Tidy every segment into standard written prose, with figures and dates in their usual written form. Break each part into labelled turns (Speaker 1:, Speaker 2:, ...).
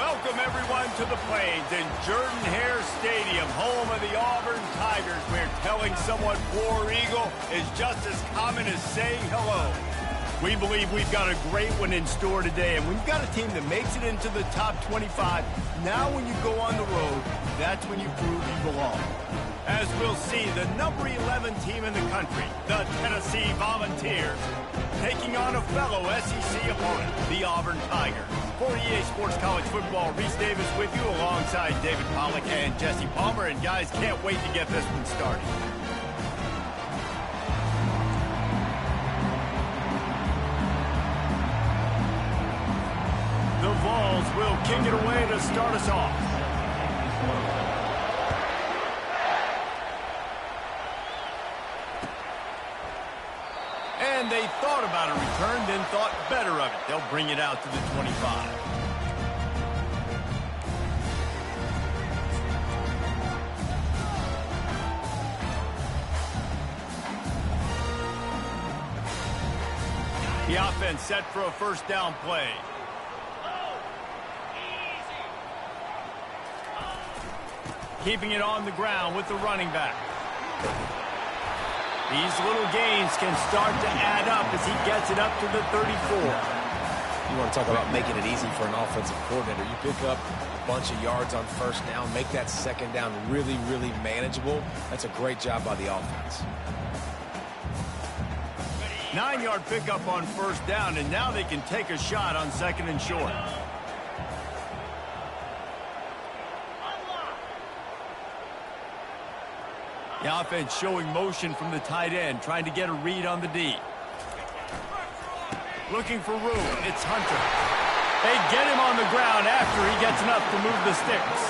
Speaker 1: Welcome, everyone, to the Plains in Jordan-Hare Stadium, home of the Auburn Tigers, where telling someone War Eagle is just as common as saying hello. We believe we've got a great one in store today, and we've got a team that makes it into the top 25. Now when you go on the road, that's when you prove you belong. As we'll see, the number 11 team in the country, the Tennessee Volunteers, taking on a fellow SEC opponent, the Auburn Tigers. For EA Sports College Football, Reese Davis with you alongside David Pollack and Jesse Palmer. And guys, can't wait to get this one started. The Vols will kick it away to start us off. And they thought about a return, then thought better of it. They'll bring it out to the 25. The offense set for a first down play. Keeping it on the ground with the running back. These little gains can start to add up as he gets it up to the 34.
Speaker 2: You want to talk about making it easy for an offensive coordinator. You pick up a bunch of yards on first down, make that second down really, really manageable. That's a great job by the offense.
Speaker 1: 9-yard pickup on first down, and now they can take a shot on second and short. The offense showing motion from the tight end, trying to get a read on the D. Looking for room, it's Hunter. They get him on the ground after he gets enough to move the sticks.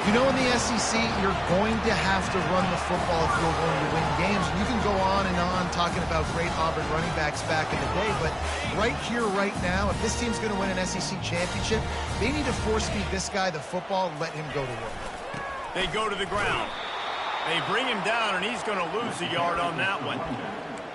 Speaker 3: You know, in the SEC, you're going to have to run the football if you're going to win games. You can go on and on talking about great Auburn running backs back in the day, but right here, right now, if this team's going to win an SEC championship, they need to force-feed this guy the football, let him go to work.
Speaker 1: They go to the ground. They bring him down, and he's going to lose a yard on that one.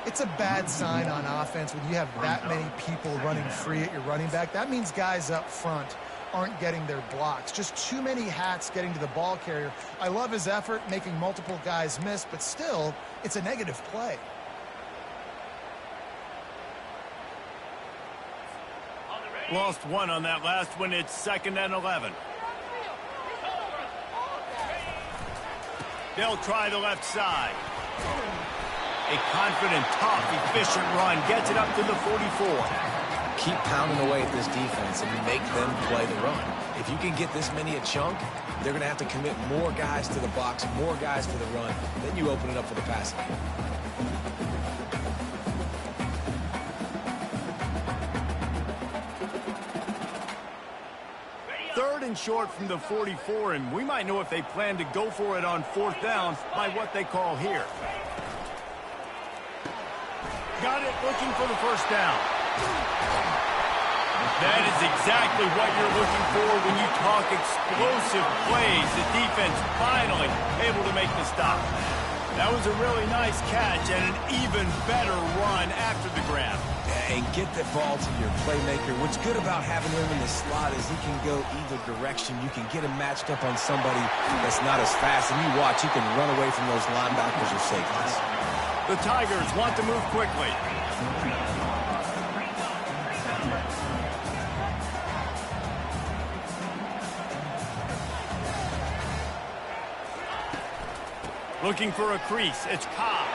Speaker 3: It's a bad sign on offense when you have that many people running free at your running back. That means guys up front aren't getting their blocks. Just too many hats getting to the ball carrier. I love his effort, making multiple guys miss, but still, it's a negative play.
Speaker 1: Lost one on that last one. It's 2nd and 11. They'll try the left side. A confident, tough, efficient run gets it up to the 44.
Speaker 2: Keep pounding away at this defense and make them play the run. If you can get this many a chunk, they're going to have to commit more guys to the box, more guys to the run. Then you open it up for the passing game.
Speaker 1: 3rd and short from the 44, and we might know if they plan to go for it on 4th down by what they call here. Got it, looking for the first down. That is exactly what you're looking for when you talk explosive plays. The defense finally able to make the stop. That was a really nice catch and an even better run after the grab.
Speaker 2: And get the ball to your playmaker. What's good about having him in the slot is he can go either direction. You can get him matched up on somebody that's not as fast. And you watch, he can run away from those linebackers or safeties.
Speaker 1: The Tigers want to move quickly. Looking for a crease. It's Cobb.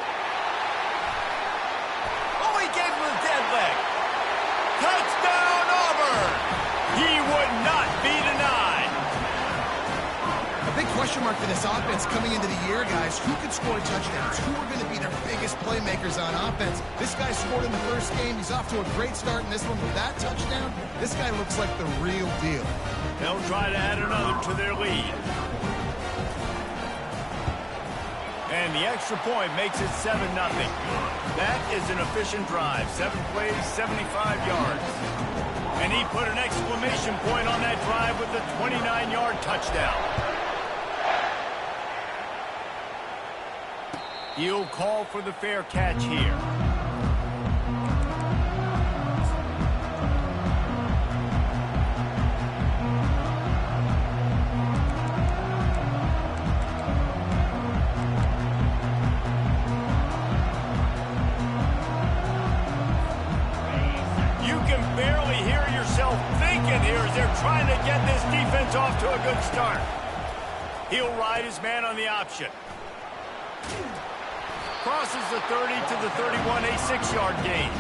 Speaker 1: Oh, he gave him a dead leg. Touchdown, Auburn! He would not be denied.
Speaker 3: A big question mark for this offense coming into the year, guys. Who could score touchdowns? Who are going to be their biggest playmakers on offense? This guy scored in the first game. He's off to a great start in this one. With that touchdown, this guy looks like the real deal.
Speaker 1: They'll try to add another to their lead. And the extra point makes it 7-0. That is an efficient drive. 7 plays, 75 yards. And he put an exclamation point on that drive with a 29-yard touchdown. He'll call for the fair catch here. they're trying to get this defense off to a good start. He'll ride his man on the option. Crosses the 30 to the 31, a 6-yard gain.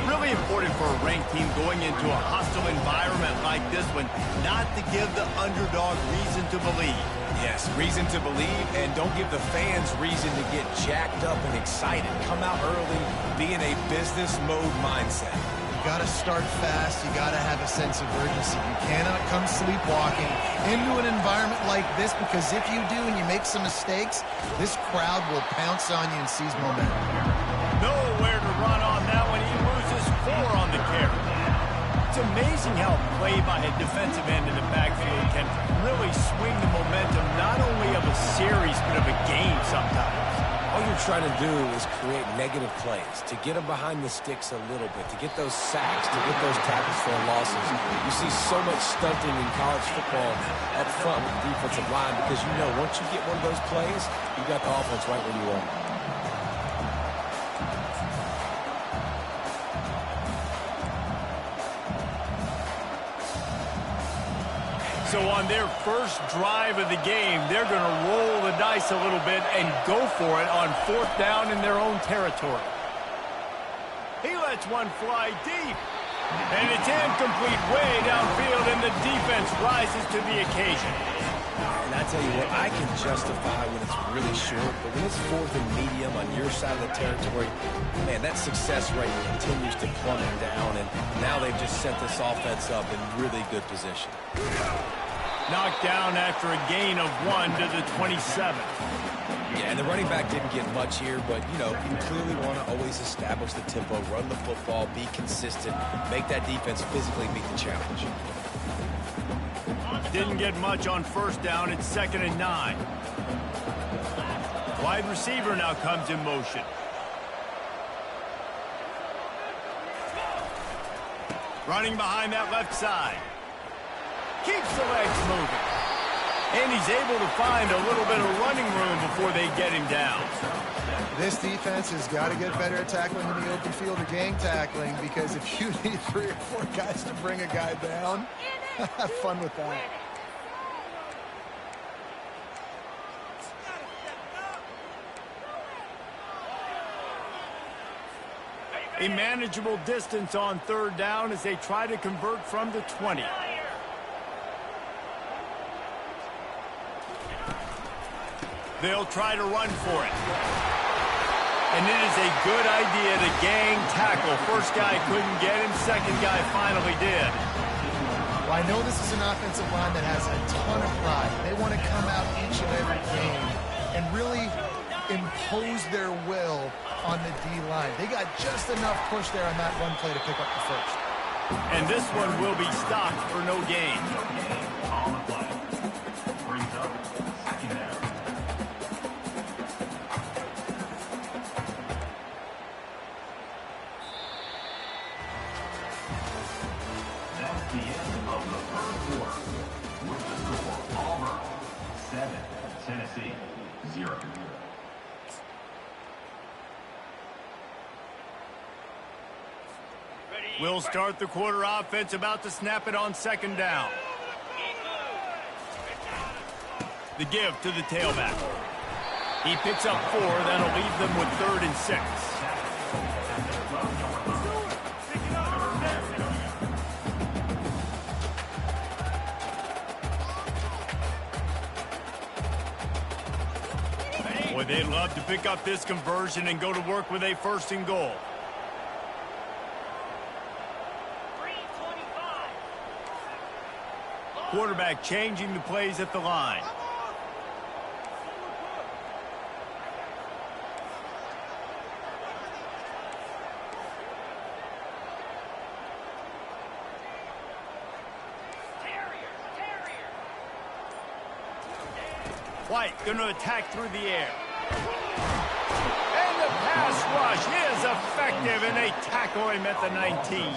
Speaker 1: Really important for a ranked team going into a hostile environment like this one, not to give the underdog reason to believe.
Speaker 2: Yes, reason to believe, and don't give the fans reason to get jacked up and excited. Come out early, be in a business mode mindset.
Speaker 3: You got to start fast. You got to have a sense of urgency. You cannot come sleepwalking into an environment like this, because if you do and you make some mistakes, this crowd will pounce on you and seize momentum.
Speaker 1: Nowhere to run on that one. He loses 4 on the carry. It's amazing how play by a defensive end in the backfield can really swing the momentum not only of a series but of a game sometimes.
Speaker 2: All you're trying to do is create negative plays, to get them behind the sticks a little bit, to get those sacks, to get those tackles for losses. You see so much stunting in college football up front with the defensive line, because you know once you get one of those plays, you got the offense right where you want it.
Speaker 1: So on their first drive of the game, they're going to roll the dice a little bit and go for it on 4th down in their own territory. He lets one fly deep. And it's incomplete way downfield, and the defense rises to the occasion.
Speaker 2: And I tell you what, I can justify when it's really short, but when it's 4th and medium on your side of the territory, man, that success rate continues to plummet down, and now they've just set this offense up in really good position.
Speaker 1: Knocked down after a gain of 1 to the 27.
Speaker 2: Yeah, and the running back didn't get much here, but, you know, you clearly want to always establish the tempo, run the football, be consistent, make that defense physically meet the challenge.
Speaker 1: Didn't get much on 1st down. It's 2nd and 9. Wide receiver now comes in motion. Running behind that left side. Keeps the legs moving. And he's able to find a little bit of running room before they get him down.
Speaker 3: This defense has got to get better at tackling in the open field or gang tackling, because if you need 3 or 4 guys to bring a guy down, have fun with that.
Speaker 1: A manageable distance on 3rd down as they try to convert from the 20. They'll try to run for it. And it is a good idea to gang tackle. First guy couldn't get him, second guy finally did.
Speaker 3: Well, I know this is an offensive line that has a ton of pride. They want to come out each and every game and really impose their will on the D-line. They got just enough push there on that run play to pick up the first.
Speaker 1: And this one will be stopped for no gain.
Speaker 4: The end of the 3rd quarter. With the score, Auburn 7, Tennessee 0.
Speaker 1: We'll start the quarter. Offense about to snap it on 2nd down. The give to the tailback. He picks up 4. That'll leave them with 3rd and 6. Boy, they'd love to pick up this conversion and go to work with a 1st and goal. Quarterback changing the plays at the line. White going to attack through the air. And the pass rush is effective, and they tackle him at the 19.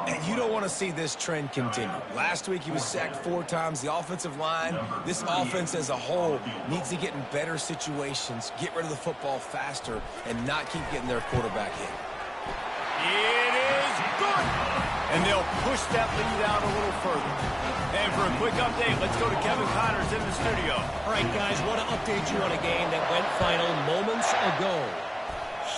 Speaker 2: And you don't want to see this trend continue. Last week he was sacked 4 times. The offensive line, this offense as a whole, needs to get in better situations, get rid of the football faster, and not keep getting their quarterback hit.
Speaker 1: It is good. And they'll push that lead out a little further. And for a quick update, let's go to Kevin Connors in the studio.
Speaker 5: All right, guys, want to update you on a game that went final moments ago.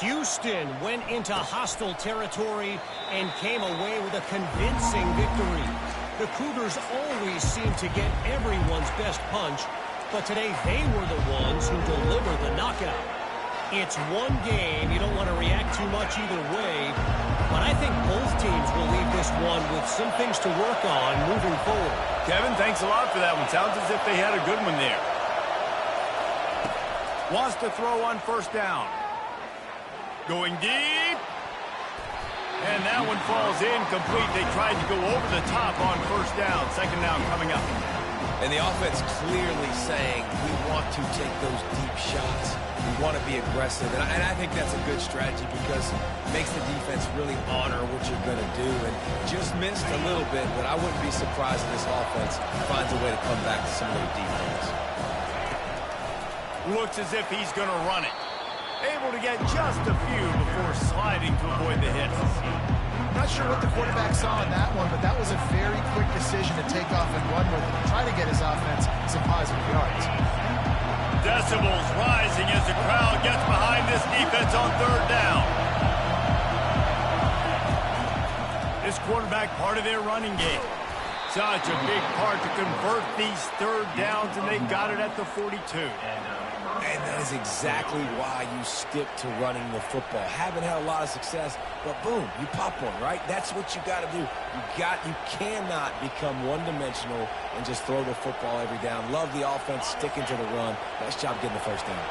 Speaker 5: Houston went into hostile territory and came away with a convincing victory. The Cougars always seem to get everyone's best punch, but today they were the ones who delivered the knockout. It's one game. You don't want to react too much either way, but I think both teams will leave this one with some things to work on moving forward.
Speaker 1: Kevin, thanks a lot for that one. Sounds as if they had a good one there. Wants to throw on first down. Going deep. And that one falls incomplete. They tried to go over the top on first down. Second down coming up.
Speaker 2: And the offense clearly saying, we want to take those deep shots. We want to be aggressive. And I think that's a good strategy because it makes the defense really honor what you're going to do. And just missed a little bit, but I wouldn't be surprised if this offense finds a way to come back to some of their defense.
Speaker 1: Looks as if he's going to run it. Able to get just a few before sliding to avoid the hits.
Speaker 3: Not sure what the quarterback saw in that one, but that was a very quick decision to take off and run with it and try to get his offense some positive yards.
Speaker 1: Decibels rising as the crowd gets behind this defense on third down. This quarterback part of their running game. Such a big part to convert these third downs, and they got it at the 42.
Speaker 2: And that is exactly why you stick to running the football. Haven't had a lot of success, but boom, you pop one, right? That's what you got to do. You cannot become one-dimensional and just throw the football every down. Love the offense sticking to the run. Nice job getting the first down.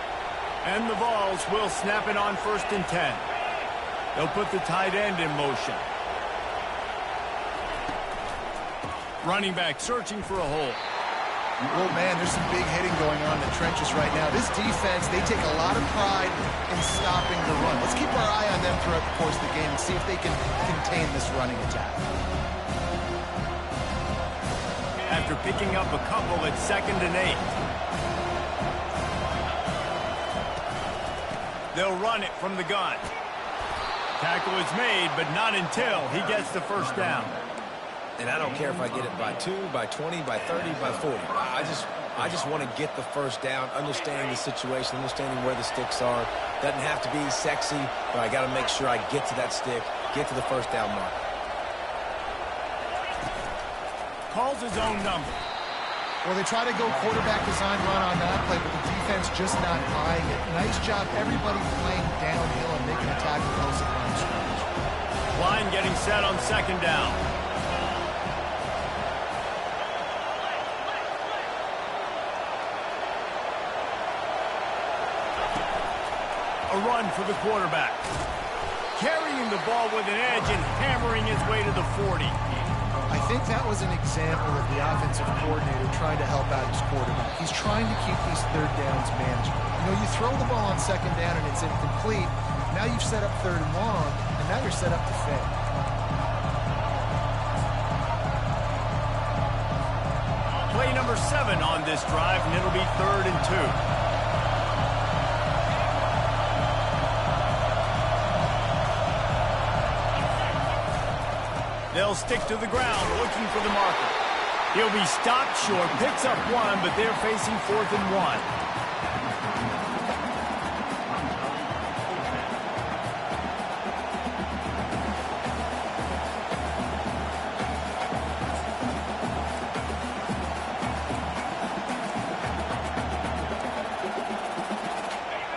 Speaker 1: And the Vols will snap it on 1st and 10. They'll put the tight end in motion. Running back searching for a hole.
Speaker 3: Oh, man, there's some big hitting going on in the trenches right now. This defense, they take a lot of pride in stopping the run. Let's keep our eye on them throughout the course of the game and see if they can contain this running attack.
Speaker 1: After picking up a couple at 2nd and 8. They'll run it from the gun. Tackle is made, but not until he gets the first down.
Speaker 2: And I don't care if I get it by 2, by 20, by 30, by 40. I just want to get the first down, understanding the situation, understanding where the sticks are. Doesn't have to be sexy, but I got to make sure I get to that stick, get to the first down mark.
Speaker 1: Calls his own number.
Speaker 3: Well, they try to go quarterback design run on that play, but the defense just not buying it. Nice job, everybody playing downhill and making a tackle close at line scrimmage.
Speaker 1: Line getting set on 2nd down. A run for the quarterback. Carrying the ball with an edge and hammering his way to the 40.
Speaker 3: I think that was an example of the offensive coordinator trying to help out his quarterback. He's trying to keep these third downs manageable. You know, you throw the ball on 2nd down and it's incomplete. Now you've set up 3rd and long, and now you're set up to fail.
Speaker 1: Play number 7 on this drive, and it'll be 3rd and 2. They'll stick to the ground, looking for the marker. He'll be stopped short, picks up 1, but they're facing 4th and 1.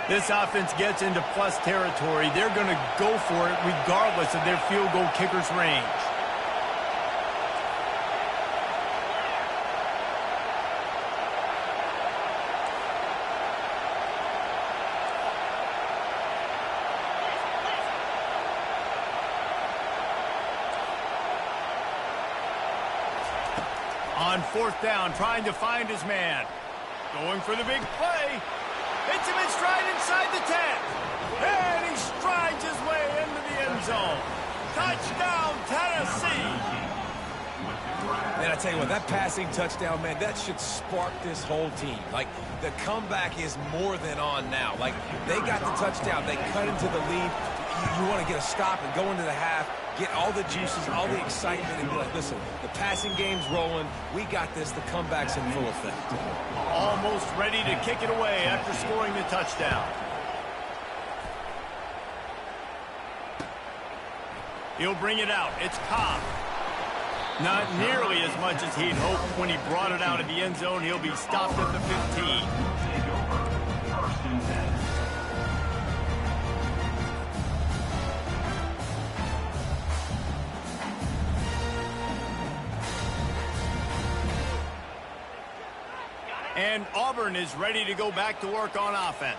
Speaker 1: This offense gets into plus territory. They're going to go for it regardless of their field goal kicker's range. On 4th down, trying to find his man. Going for the big play. Hits him in stride inside the 10. And he strides his way into the end zone. Touchdown, Tennessee.
Speaker 2: Man, I tell you what, that passing touchdown, man, that should spark this whole team. Like, the comeback is more than on now. Like, they got the touchdown. They cut into the lead. you want to get a stop and go into the half, get all the juices, all the excitement, and be like, listen, the passing game's rolling. We got this. The comeback's in full effect.
Speaker 1: Almost ready to kick it away after scoring the touchdown. He'll bring it out. It's Cobb. Not nearly as much as he'd hoped when he brought it out of the end zone. He'll be stopped at the 15.
Speaker 4: Take over. First and 10.
Speaker 1: And Auburn is ready to go back to work on offense.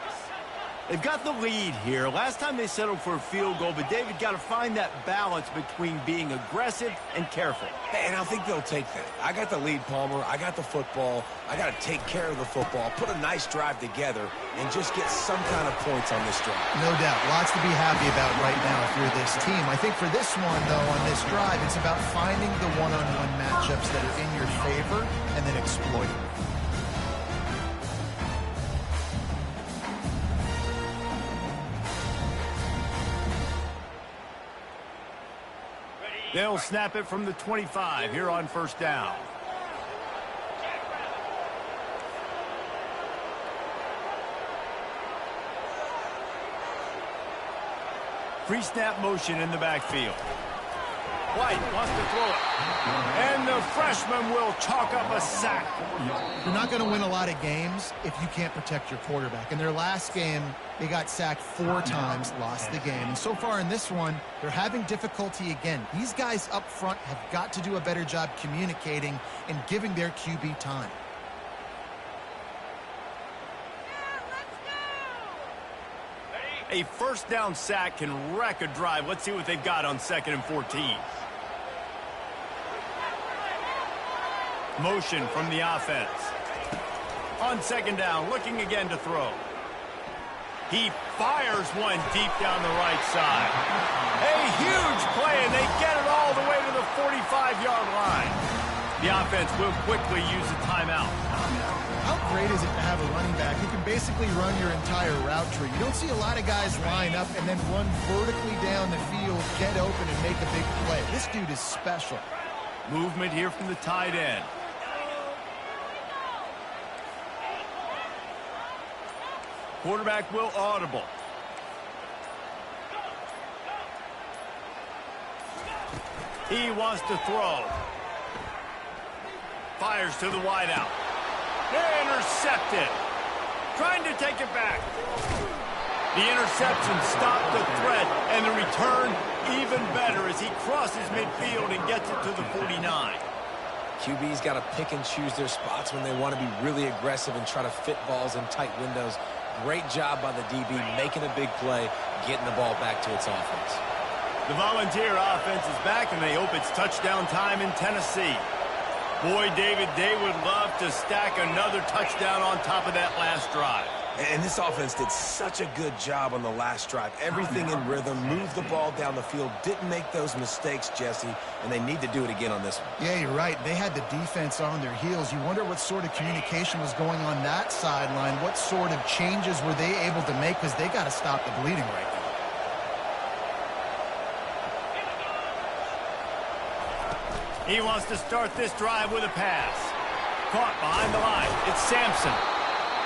Speaker 1: They've got the lead here. Last time they settled for a field goal, but David got to find that balance between being aggressive and careful.
Speaker 2: And I think they'll take that. I got the lead, Palmer. I got the football. I got to take care of the football, put a nice drive together, and just get some kind of points on this drive.
Speaker 3: No doubt. Lots to be happy about right now if you're this team. I think for this one, though, on this drive, it's about finding the one-on-one matchups that are in your favor and then exploiting them.
Speaker 1: They'll snap it from the 25 here on first down. Free snap motion in the backfield. White wants to throw it. And the freshman will chalk up a sack.
Speaker 3: You're not going to win a lot of games if you can't protect your quarterback. In their last game, they got sacked 4 times, lost the game. And so far in this one, they're having difficulty again. These guys up front have got to do a better job communicating and giving their QB time.
Speaker 1: A first down sack can wreck a drive. Let's see what they've got on 2nd and 14. Motion from the offense. On 2nd down, looking again to throw. He fires one deep down the right side. A huge play, and they get it all the way to the 45-yard line. The offense will quickly use a timeout.
Speaker 3: How great is it to have a running back who can basically run your entire route tree? You don't see a lot of guys line up and then run vertically down the field, get open, and make a big play. This dude is special.
Speaker 1: Movement here from the tight end. Quarterback will audible. He wants to throw. Fires to the wideout. Intercepted. Trying to take it back. The interception stopped the threat, and the return even better as he crosses midfield and gets it to the 49.
Speaker 2: QB's got to pick and choose their spots when they want to be really aggressive and try to fit balls in tight windows. Great job by the DB making a big play, getting the ball back to its offense.
Speaker 1: The Volunteer offense is back, and they hope it's touchdown time in Tennessee. Boy, David, they would love to stack another touchdown on top of that last drive.
Speaker 2: And this offense did such a good job on the last drive. Everything in rhythm, moved the ball down the field, didn't make those mistakes, Jesse, and they need to do it again on this one.
Speaker 3: Yeah, you're right. They had the defense on their heels. You wonder what sort of communication was going on that sideline. What sort of changes were they able to make, because they got to stop the bleeding right now.
Speaker 1: He wants to start this drive with a pass. Caught behind the line. It's Sampson.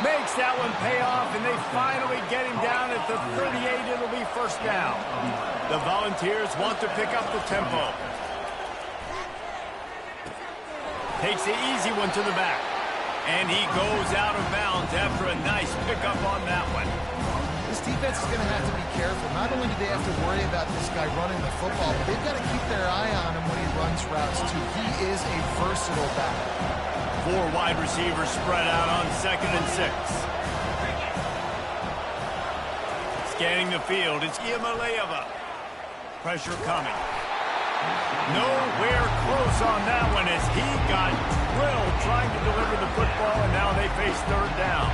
Speaker 1: Makes that one pay off, and they finally get him down at the 38. It'll be first down. The Volunteers want to pick up the tempo. Takes the easy one to the back. And he goes out of bounds after a nice pickup on that one.
Speaker 3: This defense is going to have to be careful. Not only do they have to worry about this guy running the football, but they've got to keep their eye on him when he runs routes, too. He is a versatile back.
Speaker 1: 4 wide receivers spread out on 2nd and 6. Scanning the field, it's Iamaleava. Pressure coming. Nowhere close on that one as he got drilled trying to deliver the football, and now they face 3rd down.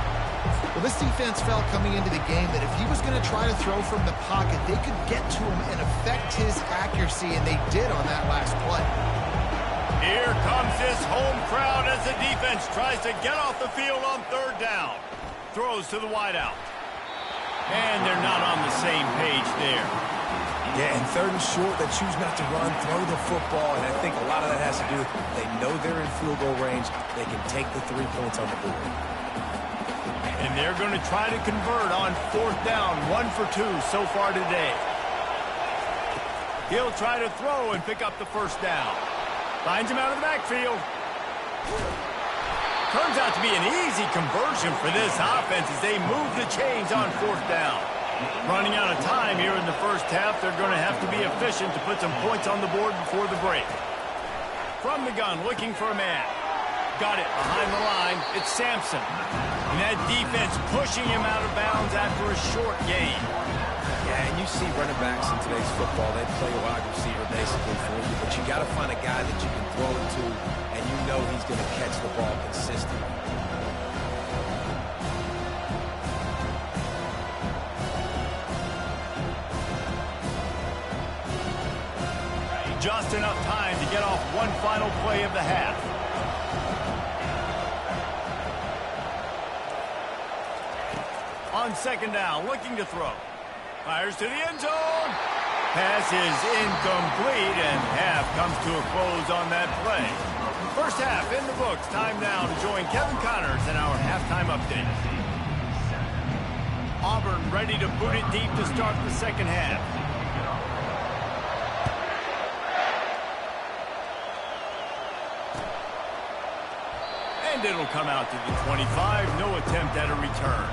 Speaker 3: Well, this defense felt coming into the game that if he was going to try to throw from the pocket, they could get to him and affect his accuracy, and they did on that last play.
Speaker 1: Here comes this home crowd as the defense tries to get off the field on 3rd down. Throws to the wideout. And they're not on the same page there.
Speaker 2: Yeah, and third and short, they choose not to run, throw the football, and I think a lot of that has to do with they know they're in field goal range. They can take the 3 points on the board.
Speaker 1: And they're going to try to convert on 4th down, 1 for 2 so far today. He'll try to throw and pick up the 1st down. Finds him out of the backfield. Turns out to be an easy conversion for this offense as they move the chains on 4th down. Running out of time here in the first half, they're going to have to be efficient to put some points on the board before the break. From the gun, looking for a man. Got it behind the line. It's Sampson. And that defense pushing him out of bounds after a short gain.
Speaker 2: Yeah, and you see running backs in today's football, they play a wide receiver basically for you, but you got to find a guy that you can throw it to, and you know he's going to catch the ball consistently.
Speaker 1: Just enough time to get off one final play of the half. On 2nd down, looking to throw. Fires to the end zone. Pass is incomplete, and half comes to a close on that play. First half in the books. Time now to join Kevin Connors in our halftime update. Auburn ready to boot it deep to start the second half. And it'll come out to the 25. No attempt at a return.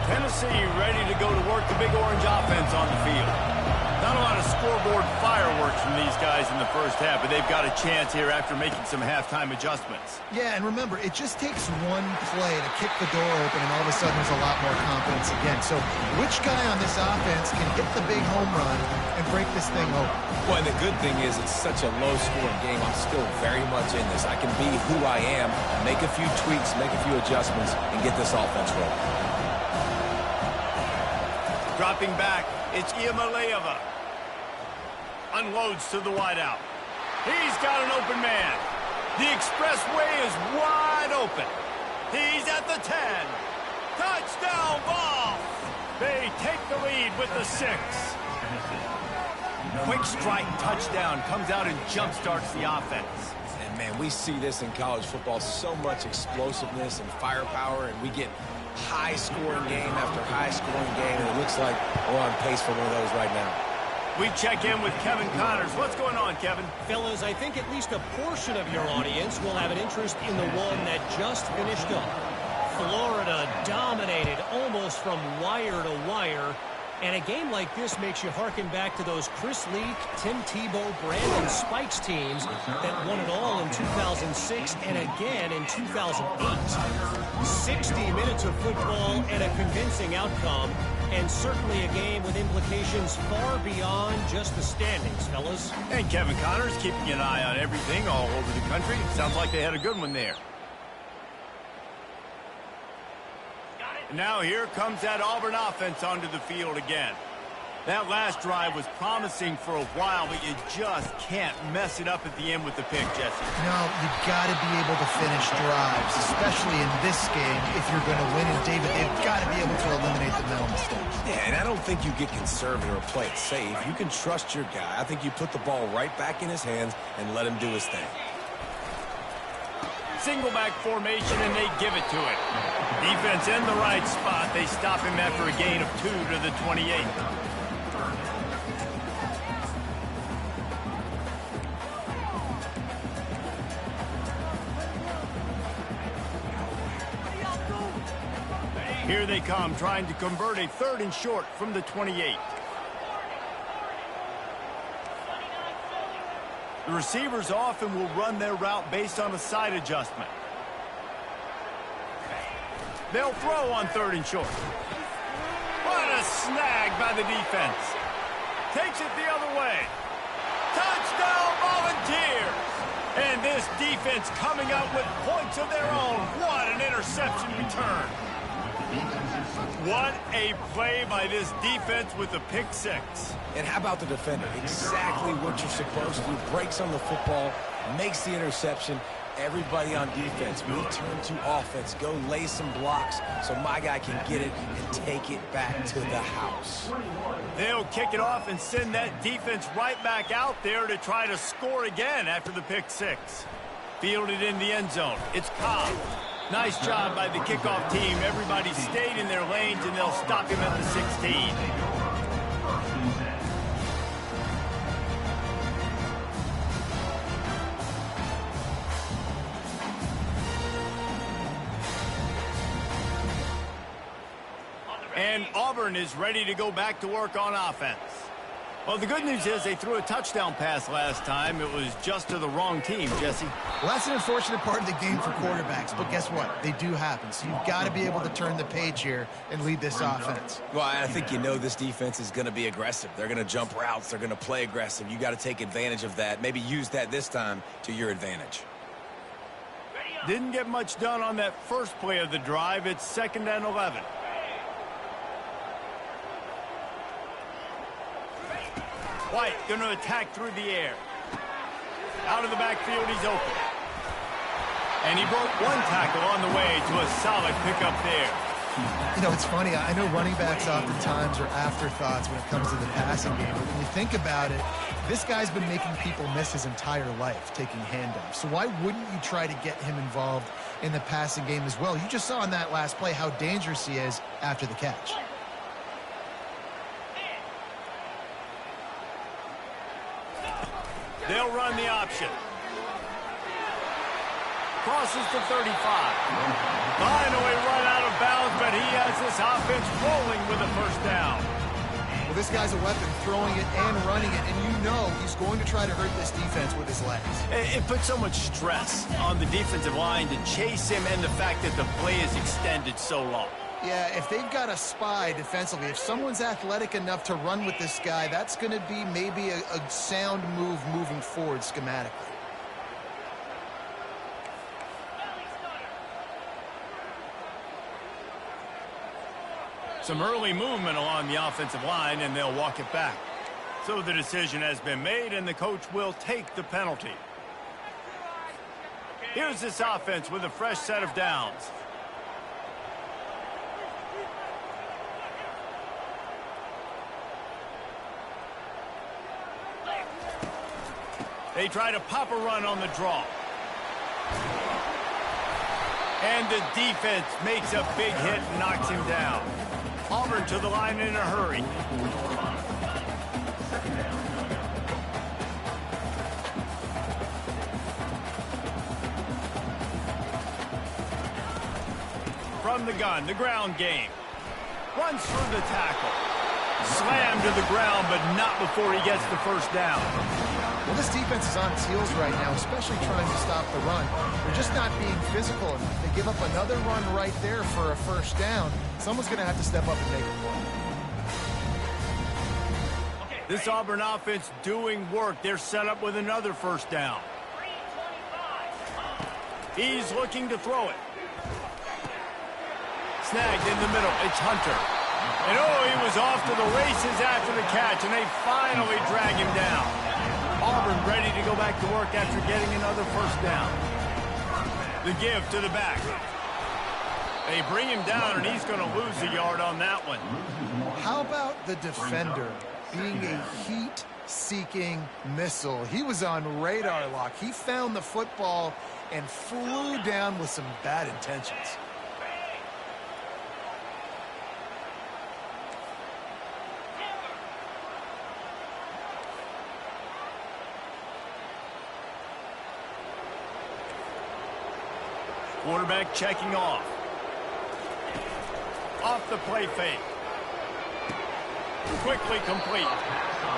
Speaker 1: Tennessee ready to go to work the Big Orange offense on the field. Not a lot of scoreboard fireworks from these guys in the first half, but they've got a chance here after making some halftime adjustments.
Speaker 3: Yeah, and remember, it just takes one play to kick the door open, and all of a sudden there's a lot more confidence again. So which guy on this offense can hit the big home run and break this thing open?
Speaker 2: Well, and the good thing is it's such a low-scoring game. I'm still very much in this. I can be who I am, make a few tweaks, make a few adjustments, and get this offense rolling.
Speaker 1: Dropping back, it's Iamaleava. Unloads to the wideout. He's got an open man. The expressway is wide open. He's at the 10. Touchdown ball. They take the lead with the 6. Quick strike touchdown comes out and jump-starts the offense.
Speaker 2: And, man, we see this in college football, so much explosiveness and firepower, and we get high-scoring game after high-scoring game, and it looks like we're on pace for one of those right now.
Speaker 1: We check in with Kevin Connors. What's going on, Kevin?
Speaker 5: Fellas, I think at least a portion of your audience will have an interest in the one that just finished up. Florida dominated almost from wire to wire. And a game like this makes you harken back to those Chris Leak, Tim Tebow, Brandon Spikes teams that won it all in 2006 and again in 2008. 60 minutes of football and a convincing outcome, and certainly a game with implications far beyond just the standings, fellas.
Speaker 1: And Kevin Connors keeping an eye on everything all over the country. Sounds like they had a good one there. Now here comes that Auburn offense onto the field again. That last drive was promising for a while, but you just can't mess it up at the end with the pick, Jesse.
Speaker 3: No, you've got to be able to finish drives, especially in this game if you're going to win. And, David, they've got to be able to eliminate the mental mistakes.
Speaker 2: Yeah, and I don't think you get conservative or play it safe. You can trust your guy. I think you put the ball right back in his hands and let him do his thing.
Speaker 1: Single back formation, and they give it to him. Defense in the right spot. They stop him after a gain of 2 to the 28. Here they come, trying to convert a 3rd and short from the 28. The receivers often will run their route based on a side adjustment. They'll throw on 3rd and short. What a snag by the defense. Takes it the other way. Touchdown Volunteers! And this defense coming up with points of their own. What an interception return.
Speaker 4: Defensive
Speaker 1: What a play by this defense with the pick six.
Speaker 2: And how about the defender? Exactly what you're supposed to do. Breaks on the football, makes the interception. Everybody on defense, we turn to offense. Go lay some blocks so my guy can get it and take it back to the house.
Speaker 1: They'll kick it off and send that defense right back out there to try to score again after the pick six. Fielded in the end zone. It's Cobb. Nice job by the kickoff team. Everybody stayed in their lanes, and they'll stop him at the 16. And Auburn is ready to go back to work on offense. Well, the good news is they threw a touchdown pass last time. It was just to the wrong team, Jesse.
Speaker 3: Well, that's an unfortunate part of the game for quarterbacks, but guess what? They do happen. So you've got to be able to turn the page here and lead this offense.
Speaker 2: Well, I think you know this defense is going to be aggressive. They're going to jump routes. They're going to play aggressive. You got to take advantage of that. Maybe use that this time to your advantage.
Speaker 1: Didn't get much done on that first play of the drive. It's 2nd and 11. White going to attack through the air. Out of the backfield, he's open. And he broke one tackle on the way to a solid pickup there.
Speaker 3: You know, it's funny. I know running backs oftentimes are afterthoughts when it comes to the passing game. But when you think about it, this guy's been making people miss his entire life taking handoffs. So why wouldn't you try to get him involved in the passing game as well? You just saw in that last play how dangerous he is after the catch.
Speaker 1: They'll run the option. Crosses the 35. Finally run out of bounds, but he has this offense rolling with a first down.
Speaker 3: Well, this guy's a weapon, throwing it and running it, and you know he's going to try to hurt this defense with his legs.
Speaker 1: It puts so much stress on the defensive line to chase him, and the fact that the play is extended so long.
Speaker 3: Yeah, if they've got a spy defensively, if someone's athletic enough to run with this guy, that's going to be maybe a sound move moving forward schematically.
Speaker 1: Some early movement along the offensive line, and they'll walk it back. So the decision has been made, and the coach will take the penalty. Here's this offense with a fresh set of downs. They try to pop a run on the draw. And the defense makes a big hit and knocks him down. Auburn to the line in a hurry. From the gun, the ground game. Runs through the tackle. Slammed to the ground, but not before he gets the first down.
Speaker 3: Well, this defense is on its heels right now, especially trying to stop the run. They're just not being physical enough. They give up another run right there for a first down. Someone's going to have to step up and make a play.
Speaker 1: This Auburn offense doing work. They're set up with another first down. He's looking to throw it. Snagged in the middle. It's Hunter. And he was off to the races after the catch, and they finally drag him down. Auburn ready to go back to work after getting another first down. The give to the back. They bring him down, and he's going to lose a yard on that one.
Speaker 3: How about the defender being a heat-seeking missile? He was on radar lock. He found the football and flew down with some bad intentions.
Speaker 1: Quarterback checking off. Off the play fake. Quickly complete.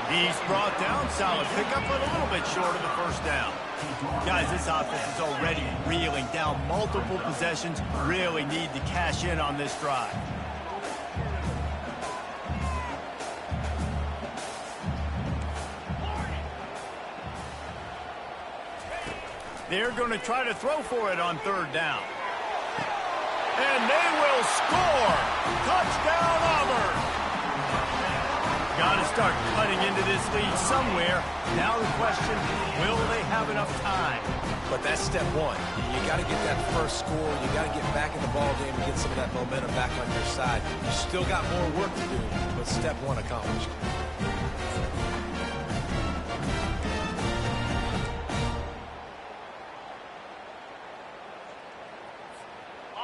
Speaker 1: He's brought down. Solid pickup, but a little bit short of the first down. Guys, this offense is already reeling down multiple possessions. Really need to cash in on this drive. They're going to try to throw for it on third down. And they will score. Touchdown, Auburn. Got to start cutting into this lead somewhere. Now the question, will they have enough time?
Speaker 2: But that's step one. You got to get that first score. You got to get back in the ball game and get some of that momentum back on your side. You still got more work to do, but step one accomplished.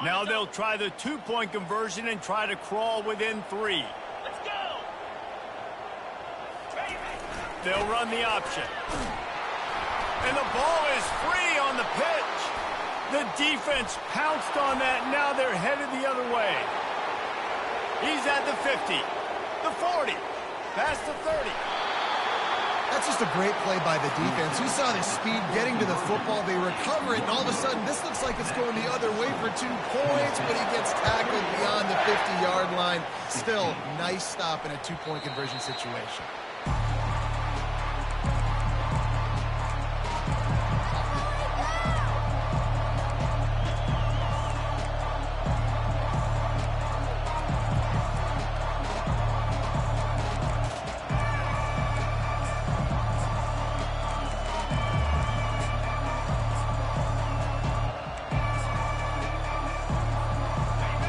Speaker 1: Now they'll try the two-point conversion and try to crawl within 3.
Speaker 5: Let's go!
Speaker 1: They'll run the option. And the ball is free on the pitch. The defense pounced on that. Now they're headed the other way. He's at the 50, the 40, past the 30.
Speaker 3: That's just a great play by the defense. You saw the speed getting to the football. They recover it, and all of a sudden, this looks like it's going the other way for 2 points, but he gets tackled beyond the 50-yard line. Still, nice stop in a 2-point conversion situation.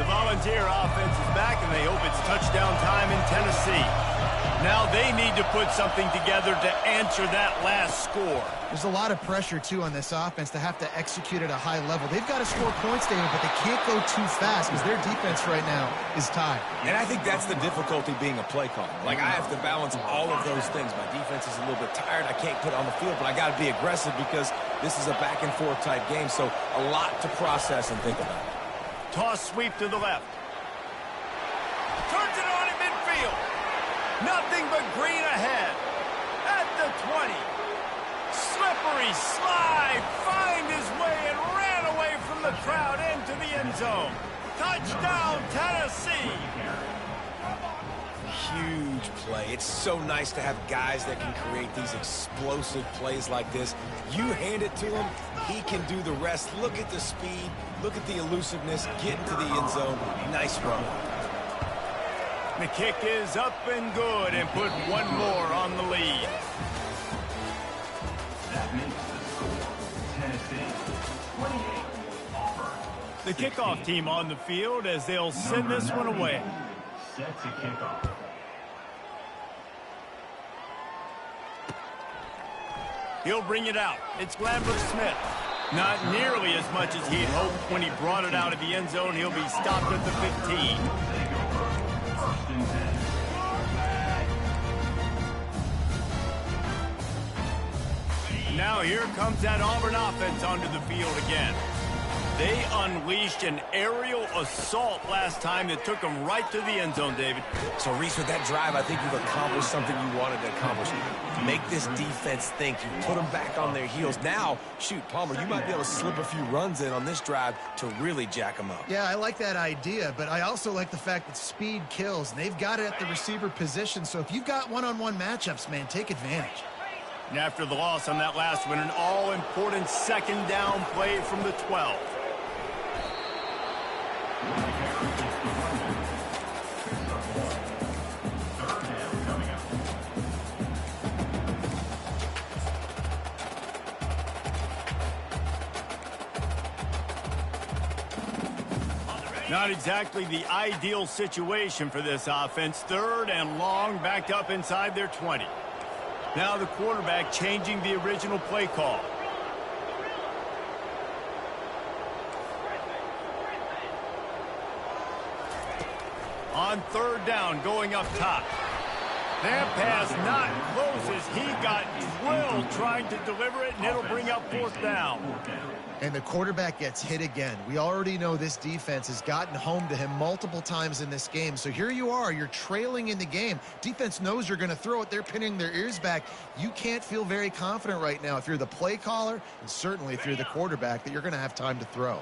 Speaker 1: Volunteer offense is back, and they hope it's touchdown time in Tennessee. Now they need to put something together to answer that last score.
Speaker 3: There's a lot of pressure, too, on this offense to have to execute at a high level. They've got to score points, David, but they can't go too fast because their defense right now is tied.
Speaker 2: And I think that's the difficulty being a play caller. Like, I have to balance all of those things. My defense is a little bit tired. I can't put it on the field, but I got to be aggressive because this is a back-and-forth type game, so a lot to process and think about.
Speaker 1: Toss sweep to the left. Turns it on in midfield. Nothing but green ahead. At the 20. Slippery slide. Find his way and ran away from the crowd into the end zone. Touchdown, Tennessee.
Speaker 2: Huge play. It's so nice to have guys that can create these explosive plays like this. You hand it to him, he can do the rest. Look at the speed. Look at the elusiveness. Get into the end zone. Nice run.
Speaker 1: The kick is up and good and put one more on the lead.
Speaker 4: That makes the score Tennessee 28, Auburn.
Speaker 1: The kickoff team on the field as they'll send this one away.
Speaker 4: Set to kickoff.
Speaker 1: He'll bring it out. It's Glanbrook Smith. Not nearly as much as he'd hoped when he brought it out of the end zone. He'll be stopped at the 15.
Speaker 4: First and 10.
Speaker 1: Now here comes that Auburn offense onto the field again. They unleashed an aerial assault last time that took them right to the end zone, David.
Speaker 2: So, Reese, with that drive, I think you've accomplished something you wanted to accomplish. Make this defense think. You put them back on their heels. Now, shoot, Palmer, you might be able to slip a few runs in on this drive to really jack them up.
Speaker 3: Yeah, I like that idea, but I also like the fact that speed kills, and they've got it at the receiver position. So if you've got one-on-one matchups, man, take advantage.
Speaker 1: And after the loss on that last one, an all-important second down play from the 12. Not exactly the ideal situation for this offense. Third and long, backed up inside their 20. Now the quarterback changing the original play call. On third down, going up top. That pass not close as he got drilled trying to deliver it, and it'll bring up fourth down.
Speaker 3: And the quarterback gets hit again. We already know this defense has gotten home to him multiple times in this game. So here you are, you're trailing in the game. Defense knows you're going to throw it. They're pinning their ears back. You can't feel very confident right now if you're the play caller, and certainly if you're the quarterback, that you're going to have time to throw.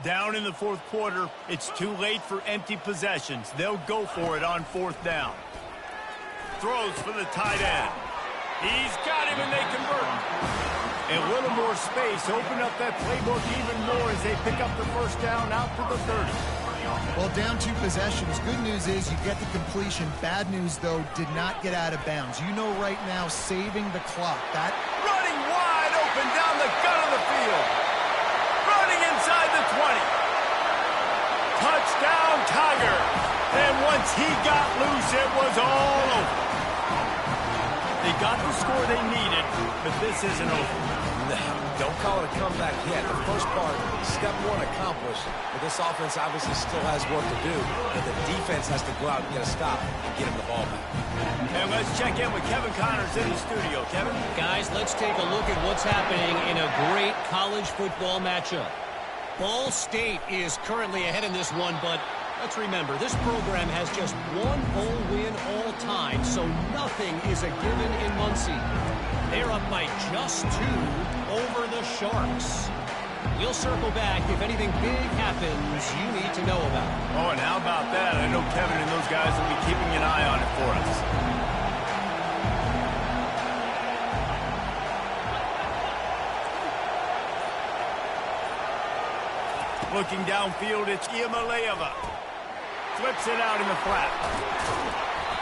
Speaker 1: Down in the fourth quarter, it's too late for empty possessions. They'll go for it on fourth down. Throws for the tight end. He's got him, and they convert. A little more space, open up that playbook even more as they pick up the first down out to the 30.
Speaker 3: Well, down 2 possessions. Good news is you get the completion. Bad news, though, did not get out of bounds. You know right now, saving the clock. That
Speaker 1: running wide open down the gut of the field. Running inside the 20. Touchdown, Tiger. And once he got loose, it was all over. They got the score they needed, but this isn't over.
Speaker 2: No, don't call it a comeback yet. The first part, step 1 accomplished, but this offense obviously still has work to do, and the defense has to go out and get a stop and get him the ball back.
Speaker 1: And let's check in with Kevin Connors in the studio. Kevin?
Speaker 5: Guys, let's take a look at what's happening in a great college football matchup. Ball State is currently ahead in this one, but let's remember, this program has just 1 bowl win all time, so nothing is a given in Muncie. They're up by just 2 over the Sharks. We'll circle back if anything big happens you need to know about.
Speaker 1: Oh, and how about that? I know Kevin and those guys will be keeping an eye on it for us. Looking downfield, it's Iamaleava. Flips it out in the flat.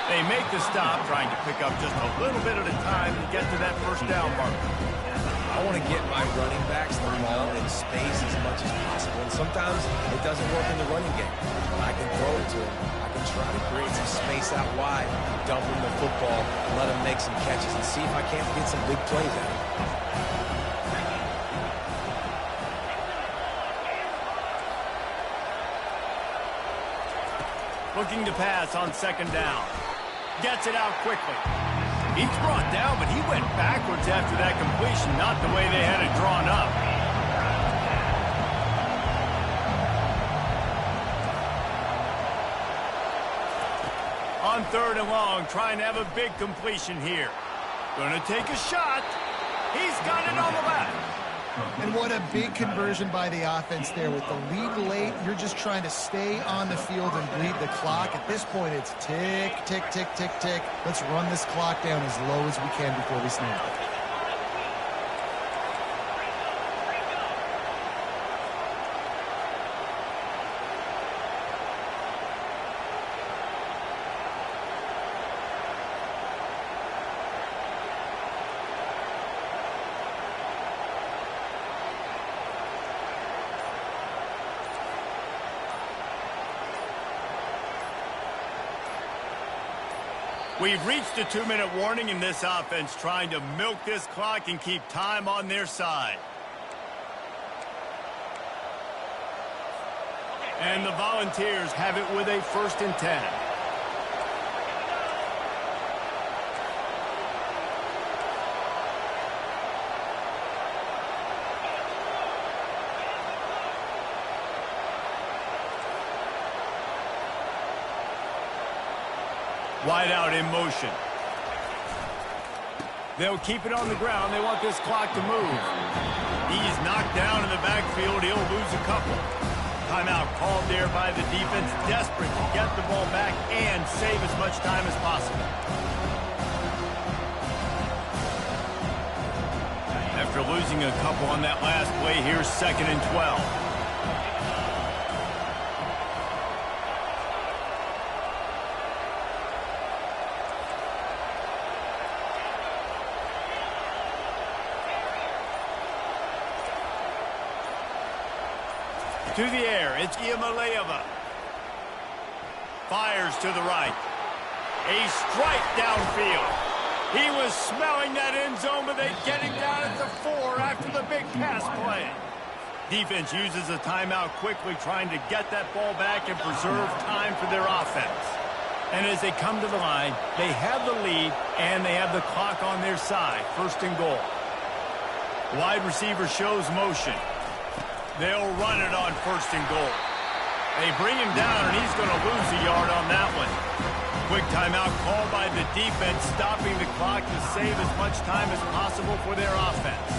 Speaker 1: They make the stop, trying to pick up just a little bit at a time to get to that first down marker.
Speaker 2: I want to get my running backs the ball in space as much as possible, and sometimes it doesn't work in the running game. But I can throw it to them. I can try to create some space out wide, dump them the football, let them make some catches, and see if I can't get some big plays out of them.
Speaker 1: Looking to pass on second down. Gets it out quickly. He's brought down, but he went backwards after that completion, not the way they had it drawn up. On third and long, trying to have a big completion here. Gonna take a shot. He's got it on the left.
Speaker 3: And what a big conversion by the offense there. With the lead late, you're just trying to stay on the field and bleed the clock. At this point, it's tick, tick, tick, tick, tick. Let's run this clock down as low as we can before we snap it.
Speaker 1: We've reached a 2-minute warning in this offense, trying to milk this clock and keep time on their side. And the Volunteers have it with a 1st and 10. Wide out in motion. They'll keep it on the ground. They want this clock to move. He's knocked down in the backfield. He'll lose a couple. Timeout called there by the defense, desperate to get the ball back and save as much time as possible. After losing a couple on that last play, here's 2nd and 12. To the air, it's Iamaleava. Fires to the right. A strike downfield. He was smelling that end zone, but they get him down at the 4 after the big pass play. Defense uses a timeout quickly, trying to get that ball back and preserve time for their offense. And as they come to the line, they have the lead, and they have the clock on their side. 1st and goal. Wide receiver shows motion. They'll run it on 1st and goal. They bring him down, and he's going to lose a yard on that one. Quick timeout called by the defense, stopping the clock to save as much time as possible for their offense.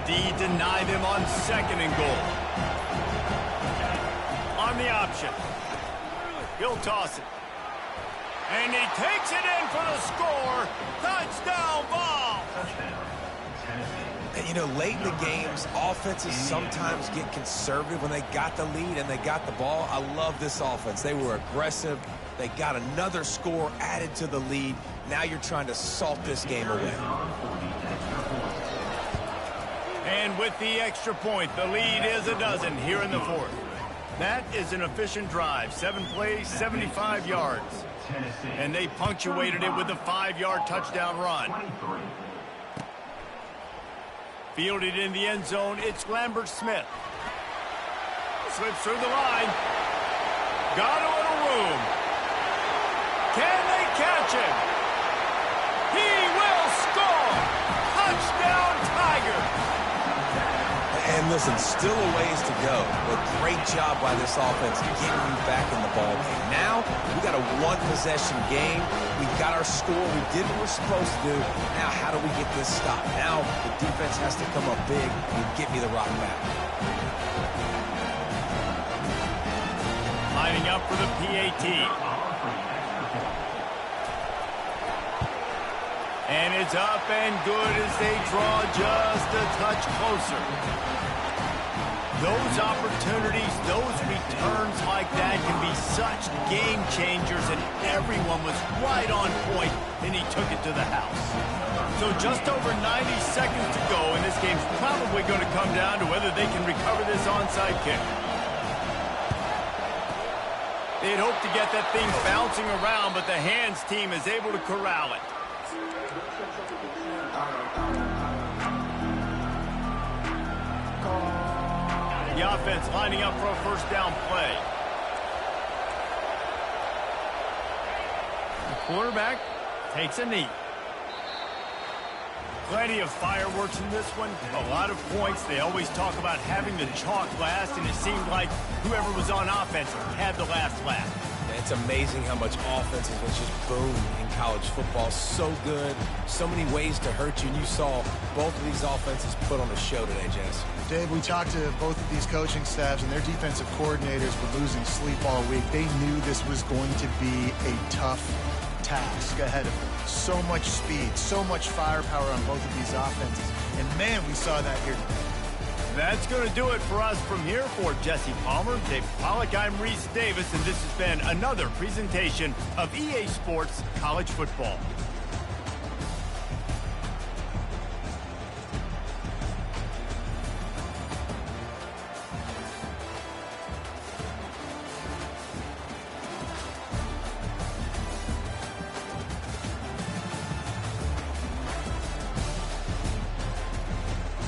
Speaker 1: D deny them on 2nd and goal. On the option. He'll toss it. And he takes it in for the score. Touchdown ball.
Speaker 2: And, you know, late in the games, offenses sometimes get conservative when they got the lead and they got the ball. I love this offense. They were aggressive. They got another score added to the lead. Now you're trying to salt this game away.
Speaker 1: And with the extra point, the lead is a dozen here in the 4th. That is an efficient drive. 7 plays, 75 yards. And they punctuated it with a 5-yard touchdown run. Fielded in the end zone, it's Lambert-Smith. Slips through the line. Got a little room. Can they catch him? He will score! Touchdown, Tigers!
Speaker 2: And listen, still a ways to go, but great job by this offense getting you back in the ball game. Now, we got a 1-possession game. We got our score. We did what we're supposed to do. Now, how do we get this stopped? Now, the defense has to come up big and get me the rock back.
Speaker 1: Lining up for the PAT. And it's up and good as they draw just a touch closer. Those opportunities, those returns like that can be such game changers, and everyone was right on point, and he took it to the house. So just over 90 seconds to go, and this game's probably going to come down to whether they can recover this onside kick. They'd hope to get that thing bouncing around, but the hands team is able to corral it. The offense lining up for a first down play. The quarterback takes a knee. Plenty of fireworks in this one. A lot of points. They always talk about having the chalk last, and it seemed like whoever was on offense had the last laugh.
Speaker 2: It's amazing how much offense has just boomed in college football. So good. So many ways to hurt you. And you saw both of these offenses put on a show today, Jess.
Speaker 3: Dave, we talked to both of these coaching staffs, and their defensive coordinators were losing sleep all week. They knew this was going to be a tough task ahead of them. So much speed, so much firepower on both of these offenses. And, man, we saw that here today.
Speaker 1: That's going to do it for us from here. For Jesse Palmer, Dave Pollack, I'm Reese Davis, and this has been another presentation of EA Sports College Football.